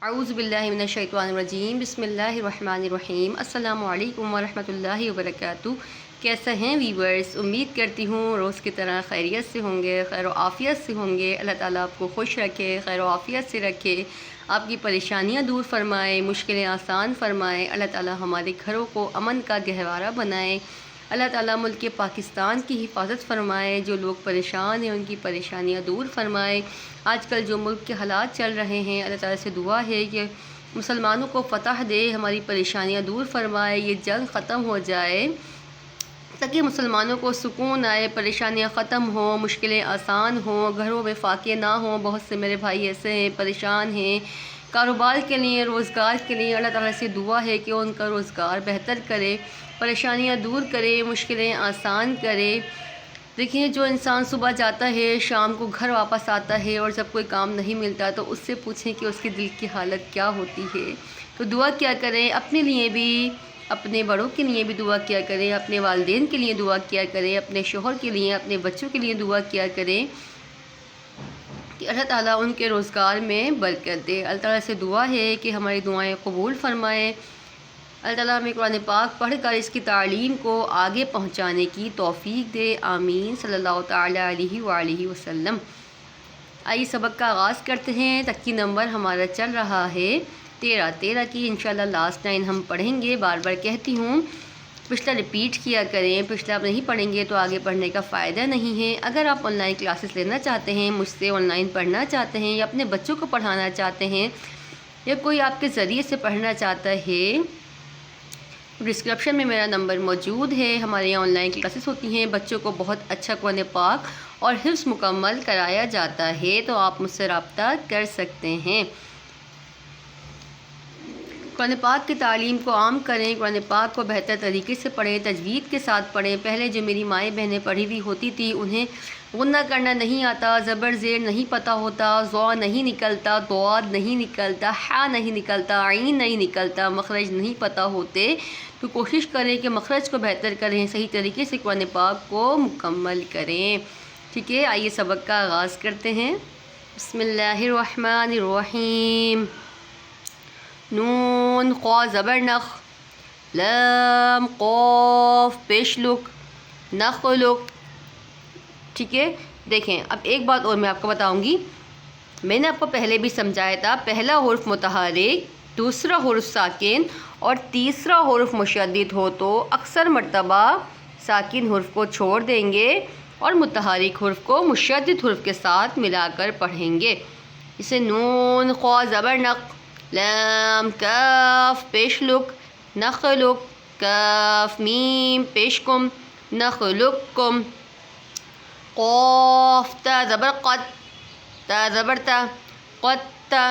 اعوذ باللہ من الشیطان الرجیم بسم اللہ الرحمن الرحیم السلام علیکم ورحمۃ اللہ وبرکاتہ۔ کیسے ہیں ویورز؟ امید کرتی ہوں روز کی طرح خیریت سے ہوں گے، خیر و عافیت سے ہوں گے۔ اللہ تعالیٰ آپ کو خوش رکھے، خیر و عافیت سے رکھے، آپ کی پریشانیاں دور فرمائے، مشکلیں آسان فرمائے۔ اللہ تعالیٰ ہمارے گھروں کو امن کا گہوارہ بنائے۔ اللہ تعالیٰ ملک پاکستان کی حفاظت فرمائے، جو لوگ پریشان ہیں ان کی پریشانیاں دور فرمائے۔ آج کل جو ملک کے حالات چل رہے ہیں، اللہ تعالیٰ سے دعا ہے کہ مسلمانوں کو فتح دے، ہماری پریشانیاں دور فرمائے، یہ جنگ ختم ہو جائے تاکہ مسلمانوں کو سکون آئے، پریشانیاں ختم ہوں، مشکلیں آسان ہوں، گھروں میں فاقے نہ ہوں۔ بہت سے میرے بھائی ایسے ہیں پریشان ہیں کاروبار کے لیے، روزگار کے لیے۔ اللہ تعالیٰ سے دعا ہے کہ ان کا روزگار بہتر کرے، پریشانیاں دور کرے، مشکلیں آسان کرے۔ دیکھیں، جو انسان صبح جاتا ہے شام کو گھر واپس آتا ہے، اور جب کوئی کام نہیں ملتا تو اس سے پوچھیں کہ اس کے دل کی حالت کیا ہوتی ہے۔ تو دعا کیا کریں، اپنے لیے بھی، اپنے بڑوں کے لیے بھی دعا کیا کریں، اپنے والدین کے لیے دعا کیا کریں، اپنے شوہر کے لیے، اپنے بچوں کے لیے دعا کیا کریں کہ اللہ تعالیٰ ان کے روزگار میں برکت دے۔ اللہ تعالیٰ سے دعا ہے کہ ہماری دعائیں قبول فرمائے۔ اللہ تعالیٰ ہمیں قرآن پاک پڑھ کر اس کی تعلیم کو آگے پہنچانے کی توفیق دے، آمین، صلی اللہ تعالیٰ علیہ وآلہ وسلم۔ آئیے سبق کا آغاز کرتے ہیں۔ تکی نمبر ہمارا چل رہا ہے 13 کی، انشاءاللہ لاسٹ 9 ہم پڑھیں گے۔ بار بار کہتی ہوں پچھلا ریپیٹ کیا کریں، پچھلا آپ نہیں پڑھیں گے تو آگے پڑھنے کا فائدہ نہیں ہے۔ اگر آپ آن لائن کلاسز لینا چاہتے ہیں، مجھ سے آن لائن پڑھنا چاہتے ہیں، یا اپنے بچوں کو پڑھانا چاہتے ہیں، یا کوئی آپ کے ذریعے سے پڑھنا چاہتا ہے، ڈسکرپشن میں میرا نمبر موجود ہے۔ ہمارے یہاں آن لائن کلاسز ہوتی ہیں، بچوں کو بہت اچھا قرآن پاک اور حفظ مکمل کرایا جاتا ہے، تو آپ مجھ سے رابطہ کر سکتے ہیں۔ قرآن پاک کی تعلیم کو عام کریں، قرآن پاک کو بہتر طریقے سے پڑھیں، تجوید کے ساتھ پڑھیں۔ پہلے جو میری مائیں بہنیں پڑھی ہوئی ہوتی تھی، انہیں غنہ کرنا نہیں آتا، زبر زیر نہیں پتہ ہوتا، ضا نہیں نکلتا، ضاد نہیں نکلتا، حا نہیں نکلتا، عین نہیں نکلتا، مخرج نہیں پتہ ہوتے، تو کوشش کریں کہ مخرج کو بہتر کریں، صحیح طریقے سے قرآن پاک کو مکمل کریں۔ ٹھیک ہے، آئیے سبق کا آغاز کرتے ہیں۔ بسم اللہ الرحمن الرحیم۔ نون قا زبر نخ، لام قاف پیش لک، نخلق۔ ٹھیک ہے، دیکھیں اب ایک بات اور میں آپ کو بتاؤں گی۔ میں نے آپ کو پہلے بھی سمجھایا تھا، پہلا حرف متحرک، دوسرا حرف ساکن اور تیسرا حرف مشدد ہو تو اکثر مرتبہ ساکن حرف کو چھوڑ دیں گے اور متحرک حرف کو مشدد حرف کے ساتھ ملا کر پڑھیں گے۔ جیسے نون قا زبر نق، لام کاف پیش لک، نخلق، کاف میم پیش کم، نخلقکم، قاف تا زبر قد، تا زبر تا، قد تا،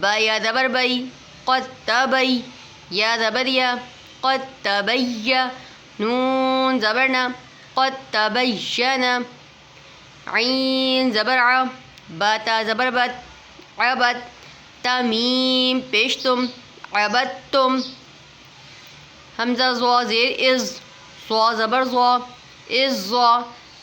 با یا زبر بئی، قد تبئی، یا زبر یا، قد تبی، نون زبر نا، قد تبین، عین زبر ع، با تا زبر بد، عبد، تمیم پیش تم، عبدتم، حمزہ ضا زیر از، ضا زبر ضا، اضا،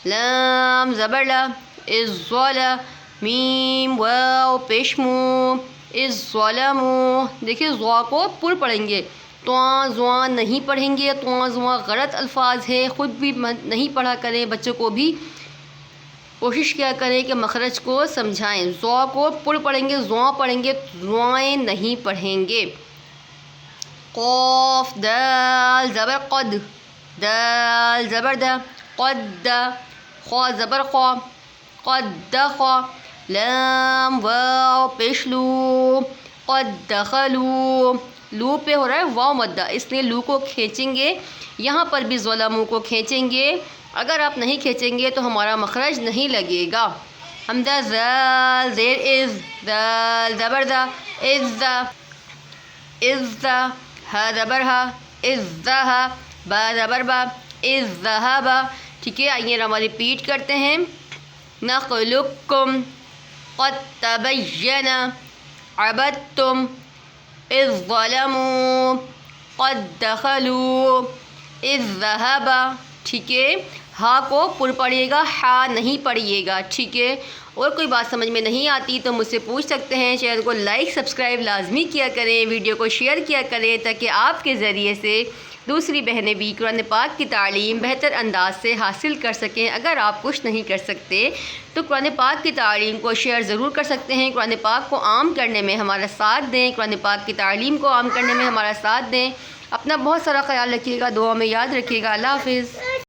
لام زبر لا، الظلا، میم واو پیش مو، الظلمو۔ دیکھیں ضا کو پر پڑھیں گے، تواں زواں نہیں پڑھیں گے، تواں زواں غلط الفاظ ہے، خود بھی نہیں پڑھا کریں، بچوں کو بھی کوشش کیا کریں کہ مخرج کو سمجھائیں۔ ضا کو پر پڑھیں گے، زواں پڑھیں گے، زوائیں نہیں پڑھیں گے۔ قاف دال زبر قد، دال زبر دا، قد، خا زبر خا، قد دخا، لام واو پیش لو، قد دخلو، لو پہ ہو رہا ہے واو مدہ، اس لیے لو کو کھینچیں گے، یہاں پر بھی ظلموں کو کھینچیں گے۔ اگر آپ نہیں کھینچیں گے تو ہمارا مخرج نہیں لگے گا۔ حمزہ زال زیر از، زال زبر دا، از، از، ہا زبر ہا، ازہا، با زبر با، ازہبا۔ ٹھیک ہے، آئیے ہم ریپیٹ کرتے ہیں۔ نخلقکم، قد تبین، عبدتم، اذ ظلموا، قد دخلوا، اذ ذهبا۔ ٹھیک ہے، ہا کو پر پڑھیے گا، ہا نہیں پڑھیے گا۔ ٹھیک ہے، اور کوئی بات سمجھ میں نہیں آتی تو مجھ سے پوچھ سکتے ہیں۔ چینل کو لائک سبسکرائب لازمی کیا کریں، ویڈیو کو شیئر کیا کریں تاکہ آپ کے ذریعے سے دوسری بہنیں بھی قرآن پاک کی تعلیم بہتر انداز سے حاصل کر سکیں۔ اگر آپ کچھ نہیں کر سکتے تو قرآن پاک کی تعلیم کو شیئر ضرور کر سکتے ہیں۔ قرآن پاک کو عام کرنے میں ہمارا ساتھ دیں، قرآن پاک کی تعلیم کو عام کرنے میں ہمارا ساتھ دیں۔ اپنا بہت سارا خیال رکھیے گا، دعا میں یاد رکھیے گا۔ اللہ حافظ۔